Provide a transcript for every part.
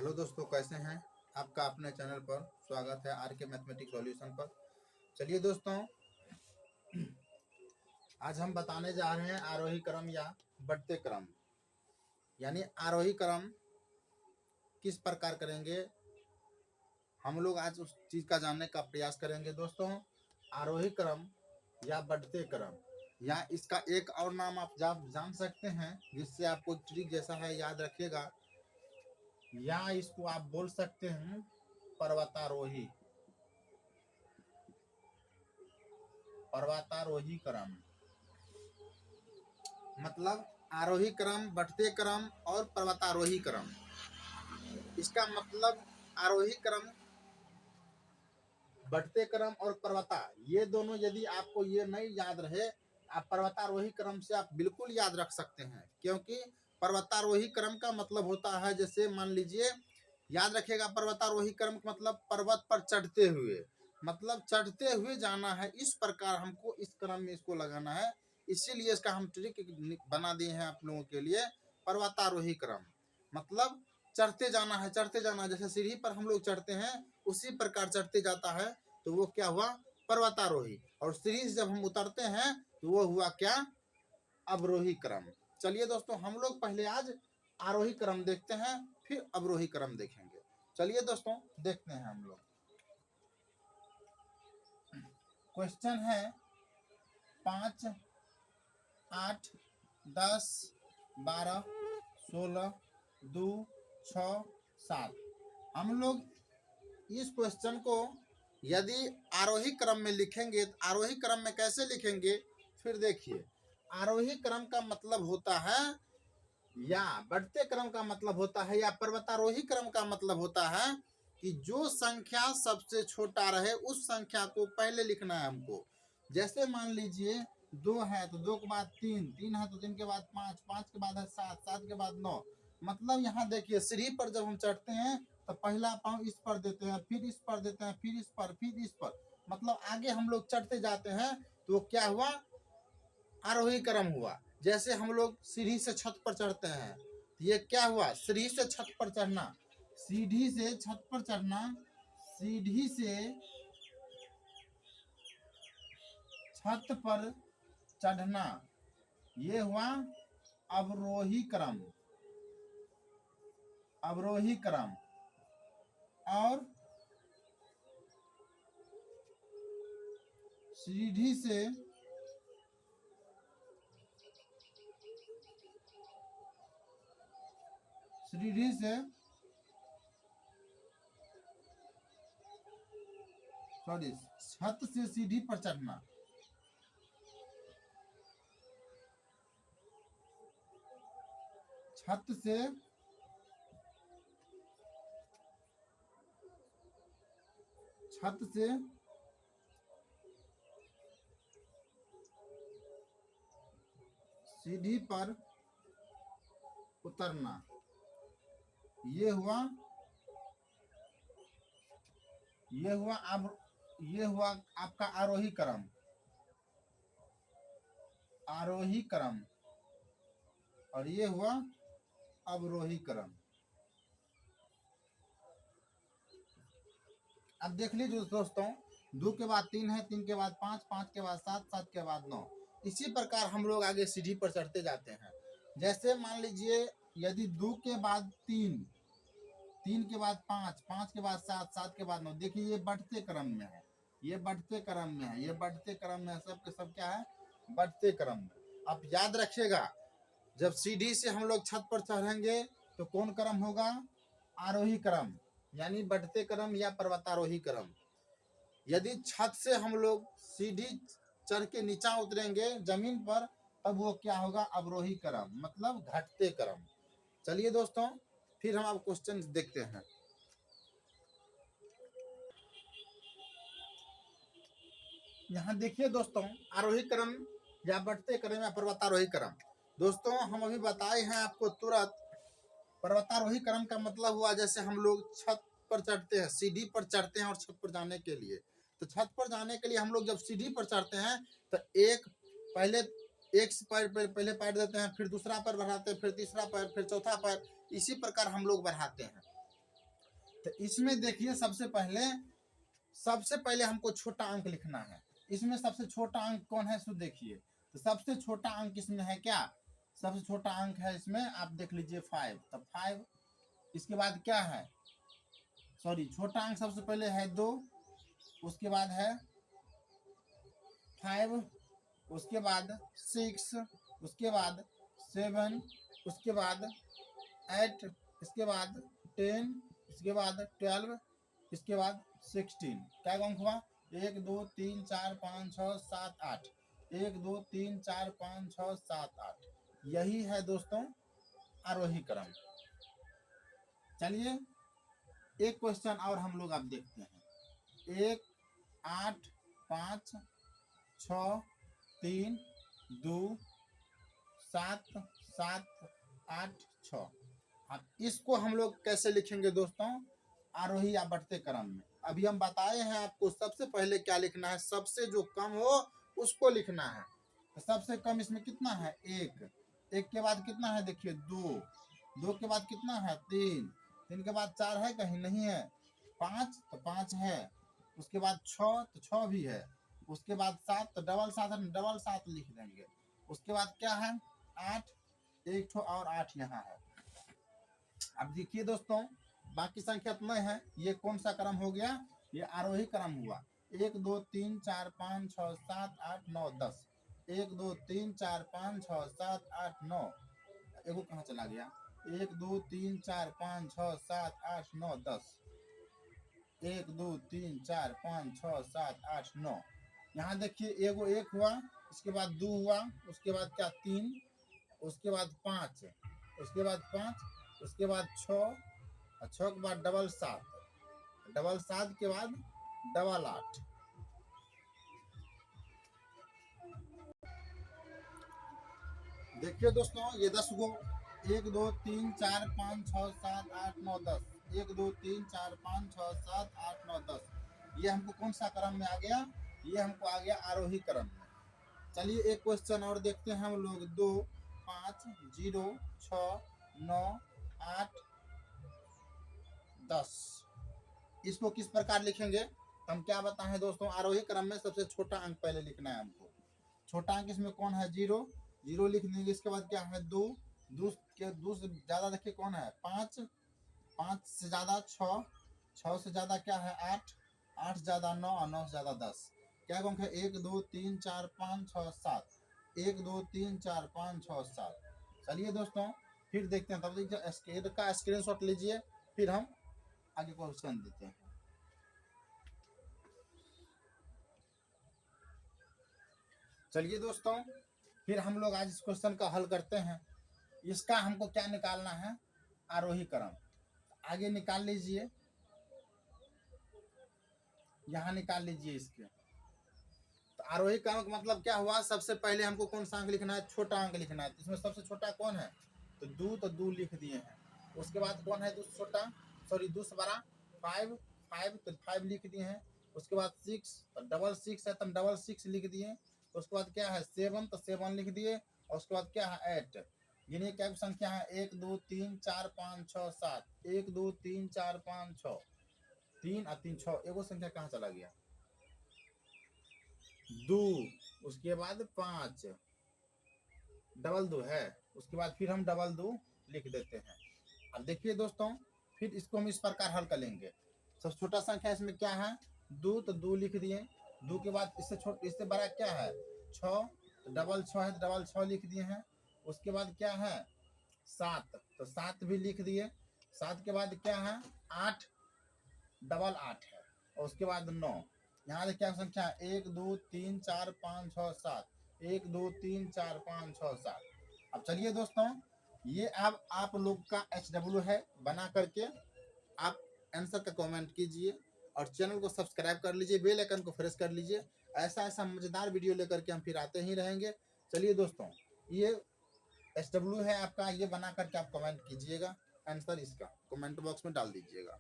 Hello दोस्तों, कैसे हैं? आपका अपने चैनल पर स्वागत है, आर के मैथमेटिक्स सॉल्यूशन पर। चलिए दोस्तों, आज हम बताने जा रहे हैं आरोही क्रम या बढ़ते क्रम। यानी आरोही क्रम किस प्रकार करेंगे, हम लोग आज उस चीज़ का जानने का प्रयास करेंगे। दोस्तों, आरोही क्रम या बढ़ते क्रम, या इसका एक और नाम आप जान सकते हैं, जिससे आपको ट्रिक जैसा है याद रखिएगा। या इसको आप बोल सकते हैं पर्वतारोही पर्वतारोही क्रम। मतलब आरोही क्रम, बढ़ते क्रम और पर्वतारोही क्रम। इसका मतलब आरोही क्रम, बढ़ते क्रम और पर्वता, ये दोनों यदि आपको ये नहीं याद रहे, आप पर्वतारोही क्रम से आप बिल्कुल याद रख सकते हैं। क्योंकि पर्वतारोही क्रम का मतलब होता है, जैसे मान लीजिए, याद रखिएगा, पर्वतारोही क्रम का मतलब पर्वत पर चढ़ते हुए, मतलब चढ़ते हुए जाना है। इस प्रकार हमको इस क्रम में इसको लगाना है। इसीलिए इसका हम ट्रिक बना दिए हैं आप लोगों के लिए, पर्वतारोही क्रम। मतलब चढ़ते जाना है, चढ़ते जाना है। जैसे सीढ़ी पर हम लोग चढ़ते हैं, उसी प्रकार चढ़ते जाता है, तो वो क्या हुआ? पर्वतारोही। और सीढ़ी से जब हम उतरते हैं तो वो हुआ क्या? अवरोही क्रम। चलिए दोस्तों, हम लोग पहले आज आरोही क्रम देखते हैं, फिर अवरोही क्रम देखेंगे। चलिए दोस्तों, देखते हैं हम लोग। क्वेश्चन है 5, 8, 10, 12, 16, 2, 6, 7। हम लोग इस क्वेश्चन को यदि आरोही क्रम में लिखेंगे तो आरोही क्रम में कैसे लिखेंगे? फिर देखिए, आरोही क्रम का मतलब होता है, या बढ़ते क्रम का मतलब होता है, या पर्वतारोही क्रम का मतलब होता है कि जो संख्या सबसे छोटा रहे उस संख्या को पहले लिखना है हमको। जैसे मान लीजिए 2 है तो 2 के बाद 3, 3 है तो 3 के बाद 5, 5 के बाद है 7, 7 के बाद 9। मतलब यहाँ देखिए, सीढ़ी पर जब हम चढ़ते हैं तो पहला पाँव इस पर देते हैं, फिर इस पर देते हैं, फिर इस पर, फिर इस पर। मतलब आगे हम लोग चढ़ते जाते हैं, तो क्या हुआ? आरोही क्रम हुआ। जैसे हम लोग सीढ़ी से छत पर चढ़ते हैं, ये क्या हुआ? सीढ़ी से छत पर चढ़ना, सीढ़ी से छत पर चढ़ना, सीढ़ी से छत पर चढ़ना, ये हुआ अवरोही क्रम। अवरोही क्रम। और सीढ़ी से छत से सीढ़ी पर चढ़ना, छत से सीढ़ी पर उतरना, ये हुआ आपका आरोही क्रम। आरोही क्रम। और ये हुआ अवरोही क्रम। अब देख लीजिए दोस्तों, 2 के बाद 3 है, 3 के बाद 5, 5 के बाद 7, 7 के बाद 9। इसी प्रकार हम लोग आगे सीढ़ी पर चढ़ते जाते हैं। जैसे मान लीजिए, यदि 2 के बाद 3, 3 के बाद 5, 5 के बाद 7, 7 के बाद 9। देखिए, ये बढ़ते क्रम में है, ये बढ़ते क्रम में है, ये बढ़ते क्रम में है। सब के सब क्या है? बढ़ते क्रम में। आप याद रखिएगा, जब सीढ़ी से हम लोग छत पर चढ़ेंगे तो कौन क्रम होगा? आरोही क्रम, यानी बढ़ते क्रम या पर्वतारोही क्रम। यदि छत से हम लोग सीढ़ी चढ़ के नीचा उतरेंगे जमीन पर, तब वो क्या होगा? अवरोही क्रम, मतलब घटते क्रम। चलिए दोस्तों, फिर हम अब क्वेश्चन देखते हैं। यहाँ देखिए दोस्तों, आरोही क्रम या बढ़ते क्रम या पर्वतारोही क्रम। दोस्तों, हम अभी बताए हैं आपको तुरंत। पर्वतारोही क्रम का मतलब हुआ, जैसे हम लोग छत पर चढ़ते हैं, सीढ़ी पर चढ़ते हैं और छत पर जाने के लिए। तो छत पर जाने के लिए हम लोग जब सीढ़ी पर चढ़ते हैं तो पहले एक पैर पहले पैर देते हैं, फिर दूसरा पैर बढ़ाते हैं, फिर तीसरा पैर, फिर चौथा पैर। इसी प्रकार हम लोग बढ़ाते हैं। तो इसमें देखिए सबसे पहले हमको छोटा अंक लिखना है। इसमें सबसे छोटा अंक कौन है, सो देखिए। तो सबसे छोटा अंक इसमें है क्या, सबसे छोटा अंक है इसमें, आप देख लीजिए 5। तो 5, इसके बाद क्या है, सॉरी, छोटा अंक सबसे पहले है 2, उसके बाद है 5, उसके बाद 6, उसके बाद 7, उसके बाद 8, इसके बाद 10, इसके बाद 12, इसके बाद 16। क्या अंक हुआ, 1 2 3 4 5 6 7 8, 1 2 3 4 5 6 7 8। यही है दोस्तों आरोही क्रम। चलिए एक क्वेश्चन और हम लोग अब देखते हैं। 1 8 5 6 3 2 7 7 8 6। अब इसको हम लोग कैसे लिखेंगे दोस्तों, आरोही या बढ़ते क्रम में। अभी हम बताए हैं आपको सबसे पहले क्या लिखना है, सबसे जो कम हो उसको लिखना है। तो सबसे कम इसमें कितना है, 1, 1 के बाद कितना है, देखिए 2, 2 के बाद कितना है, 3, 3 के बाद 4 है, कहीं नहीं है, 5 तो 5 है, उसके बाद 6 तो 6 भी है, उसके बाद 7 तो डबल 7 लिख देंगे। उसके बाद क्या है, 8, एक ठो और 8 यहाँ है। अब देखिए दोस्तों बाकी संख्या तो नहीं है, ये कौन सा क्रम हो गया, ये आरोही क्रम हुआ। 1 2 3 4 5 6 7 8 9 10, 1 2 3 4 5 6 7 8 9, एगो कहाँ चला गया, 1 2 3 4 5 6 7 8 9 10, 1 2 3 4 5 6 7 8 9। यहाँ देखिए एगो 1 हुआ, उसके बाद 2 हुआ, उसके बाद क्या 3, उसके बाद 5, उसके बाद 5, उसके बाद 6, और 6 के बाद डबल 7, डबल 7 के बाद डबल 8। देखिए दोस्तों ये 10 गो, 1 2 3 4 5 6 7 8 9 10, 1 2 3 4 5 6 7 8 9 10। ये हमको कौन सा क्रम में आ गया, ये हमको आ गया आरोही क्रम में। चलिए एक क्वेश्चन और देखते हैं हम लोग। 2 5 0 6 9 8 10, इसको किस प्रकार लिखेंगे, हम क्या बताएं दोस्तों, आरोही क्रम में सबसे छोटा अंक पहले लिखना है हमको। छोटा अंक इसमें कौन है, 0, 0 लिख देंगे। इसके बाद क्या है, 2, 2 से ज्यादा देखिए कौन है, 5, 5 से ज्यादा 6, 6 से ज्यादा क्या है, 8, 8 से ज्यादा 9, और 9 से ज्यादा 10। क्या अंक है, 1 2 3 4 5 6 7, 1 2 3 4 5 6 7। चलिए दोस्तों फिर देखते हैं, तब देखिए का स्क्रीनशॉट लीजिए, फिर हम आगे क्वेश्चन देते हैं। चलिए दोस्तों फिर हम लोग आज इस क्वेश्चन का हल करते हैं। इसका हमको क्या निकालना है, आरोही क्रम। आगे निकाल लीजिए, यहाँ निकाल लीजिए इसके। तो आरोही क्रम का मतलब क्या हुआ, सबसे पहले हमको कौन सा अंक लिखना है, छोटा अंक लिखना है। इसमें सबसे छोटा कौन है, तो 2 लिख दिए हैं। उसके बाद कौन है दूसरा छोटा, सॉरी दूसरा बड़ा 5, 5 तो 5 लिख दिए हैं। उसके बाद 6 तो डबल 6 है तो हम डबल 6 लिख दिए। उसके बाद क्या है 7 तो 7 लिख दिए। और उसके बाद क्या है 8। गिनिए क्या संख्या है, 1 2 3 4 5 6 7, 1 2 3 4 5 6, 3 और 3 6, एगो संख्या कहाँ चला गया, 2, उसके बाद 5, डबल 2 है, उसके बाद फिर हम डबल 2 लिख देते हैं। अब देखिए दोस्तों फिर इसको हम इस प्रकार हल कर लेंगे। सबसे छोटा संख्या इसमें क्या है, 2 तो 2 लिख दिए। 2 के बाद इससे बड़ा क्या है, 6 तो डबल 6 है तो डबल 6 लिख दिए हैं। उसके बाद क्या है 7 तो 7 भी लिख दिए। 7 के बाद क्या है 8, डबल 8 है। और उसके बाद 9। यहाँ से क्या संख्या है 1 2 3 4 5 6 7, 1 2 3 4 5 6 7। अब चलिए दोस्तों ये अब आप लोग का HW है, बना करके आप आंसर का कमेंट कीजिए और चैनल को सब्सक्राइब कर लीजिए, बेल आइकन को प्रेस कर लीजिए। ऐसा ऐसा मजेदार वीडियो लेकर के हम फिर आते ही रहेंगे। चलिए दोस्तों ये HW है आपका, ये बना करके आप कमेंट कीजिएगा, आंसर इसका कमेंट बॉक्स में डाल दीजिएगा।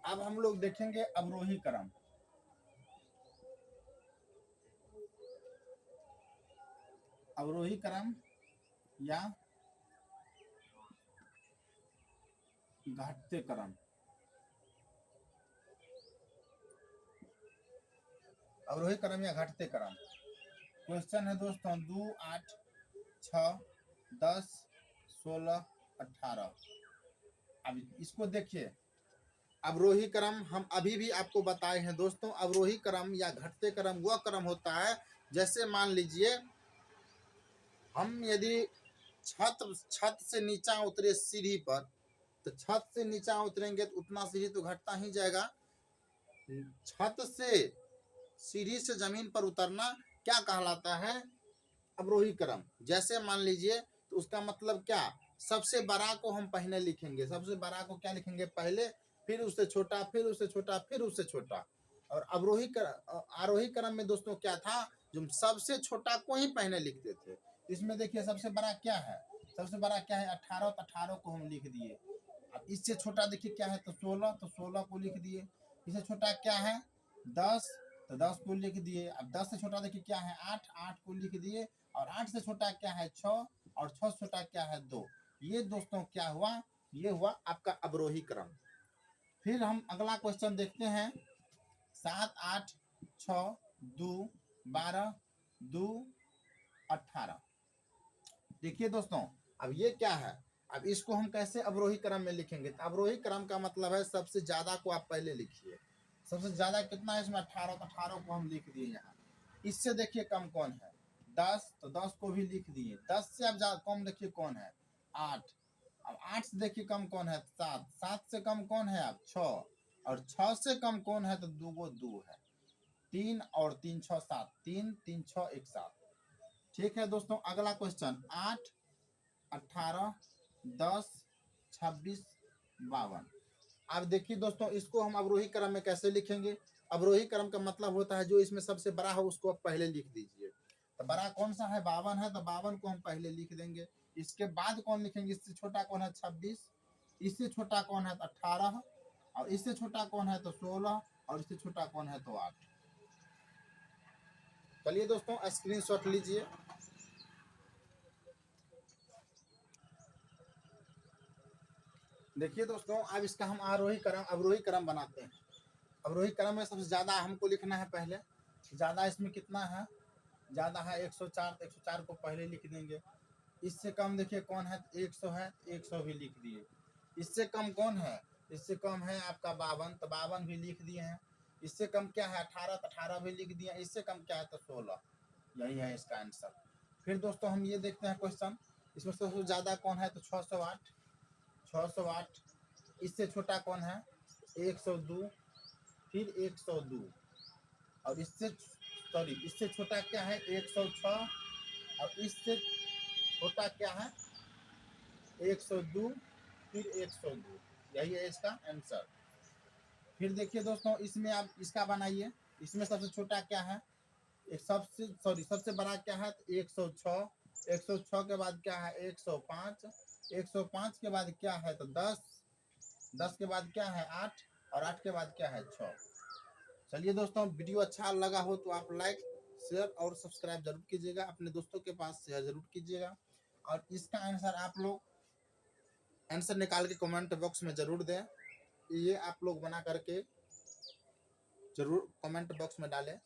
अब हम लोग देखेंगे अवरोही क्रम। अवरोही क्रम या घटते क्रम, अवरोही क्रम या घटते क्रम। क्वेश्चन है दोस्तों 2, 8, 6, 10, 16, 18। अब इसको देखिए, अवरोही क्रम हम अभी भी आपको बताए हैं दोस्तों। अवरोही क्रम या घटते क्रम वह क्रम होता है, जैसे मान लीजिए हम यदि छत से नीचा उतरे सीढ़ी पर, तो छत से नीचा उतरेंगे तो उतना सीढ़ी तो घटता ही जाएगा। छत से सीढ़ी से जमीन पर उतरना क्या कहलाता है? अवरोही क्रम। जैसे मान लीजिए, तो उसका मतलब क्या, सबसे बड़ा को हम पहले लिखेंगे, सबसे बड़ा को क्या लिखेंगे पहले, फिर उससे छोटा, फिर उससे छोटा, फिर उससे छोटा। और आरोही क्रम में दोस्तों क्या था, जो सबसे छोटा को ही पहले लिखते थे। इसमें देखिए सबसे बड़ा क्या है, सबसे बड़ा क्या है 18, तो 18 को हम लिख दिए। अब इससे छोटा देखिए क्या है, तो 16, तो 16 को लिख दिए। इससे छोटा क्या है 10, तो 10 को लिख दिए। अब 10 से छोटा देखिए क्या है 8, 8 को लिख दिए। और 8 से छोटा क्या है 6, और 6 से छोटा क्या है 2। ये दोस्तों क्या हुआ, ये हुआ आपका अवरोही क्रम। फिर हम अगला क्वेश्चन देखते हैं 7, 8, 6, 2, 12, 2, 18। देखिए दोस्तों, अब ये क्या है, अब इसको हम कैसे अवरोही क्रम में लिखेंगे? तो अवरोही क्रम का मतलब है सबसे ज्यादा को आप पहले लिखिए। सबसे ज्यादा कितना है इसमें 18, तो 18 को हम लिख दिए यहाँ। इससे देखिए कम कौन है 10, तो 10 को भी लिख दिए। 10 से अब कम देखिए कौन है 8। अब 8 से देखिए कम कौन है 7, 7 से कम कौन है अब 6, और 6 से कम कौन है तो 2 है। 3 और 3 6 7, 3 3 6 1 7। ठीक है दोस्तों, अगला क्वेश्चन 8, 18, 10, 26, 52। अब देखिए दोस्तों, इसको हम अवरोही क्रम में कैसे लिखेंगे? अवरोही क्रम का मतलब होता है जो इसमें सबसे बड़ा हो उसको आप पहले लिख दीजिए। तो बड़ा कौन सा है 52 है, तो 52 को हम पहले लिख देंगे। इसके बाद कौन लिखेंगे, इससे छोटा कौन है 26, इससे छोटा कौन है तो 18, और इससे छोटा कौन है तो 16, और इससे छोटा कौन है तो 8। चलिए दोस्तों स्क्रीनशॉट लीजिए। देखिए दोस्तों, अब इसका हम अवरोही क्रम बनाते हैं। अवरोही क्रम में सबसे ज्यादा हमको लिखना है पहले। ज्यादा इसमें कितना है, ज्यादा है 104, तो 104 को पहले लिख देंगे। इससे कम देखिए कौन है 100 है, 100 भी लिख दिए। इससे कम कौन है, इससे कम है आपका 52, तो 52 भी लिख दिए हैं। इससे कम क्या है 18, तो 18 भी लिख दिए। इससे कम क्या है तो 16। यही है इसका आंसर। फिर दोस्तों हम ये देखते हैं क्वेश्चन, इसमें सबसे ज्यादा कौन है तो 608, 608। इससे छोटा कौन है 102, फिर 102, और इससे छोटा क्या है 106, और इससे छोटा क्या है 102, फिर 102। यही है इसका आंसर। फिर देखिए दोस्तों, इसमें आप इसका बनाइए। इसमें सबसे छोटा क्या है, सबसे बड़ा क्या है 106, 106 के बाद क्या है 105, 105 के बाद क्या है तो 10, 10 के बाद क्या है 8, और 8 के बाद क्या है 6। चलिए दोस्तों, वीडियो अच्छा लगा हो तो आप लाइक, शेयर और सब्सक्राइब जरूर कीजिएगा, अपने दोस्तों के पास शेयर जरूर कीजिएगा। और इसका आंसर आप लोग आंसर निकाल के कमेंट बॉक्स में जरूर दें। ये आप लोग बना करके जरूर कमेंट बॉक्स में डालें।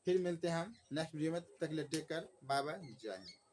फिर मिलते हैं हम नेक्स्ट वीडियो में, तब तक के लिए टेक केयर, बाय बाय, जय हिंद।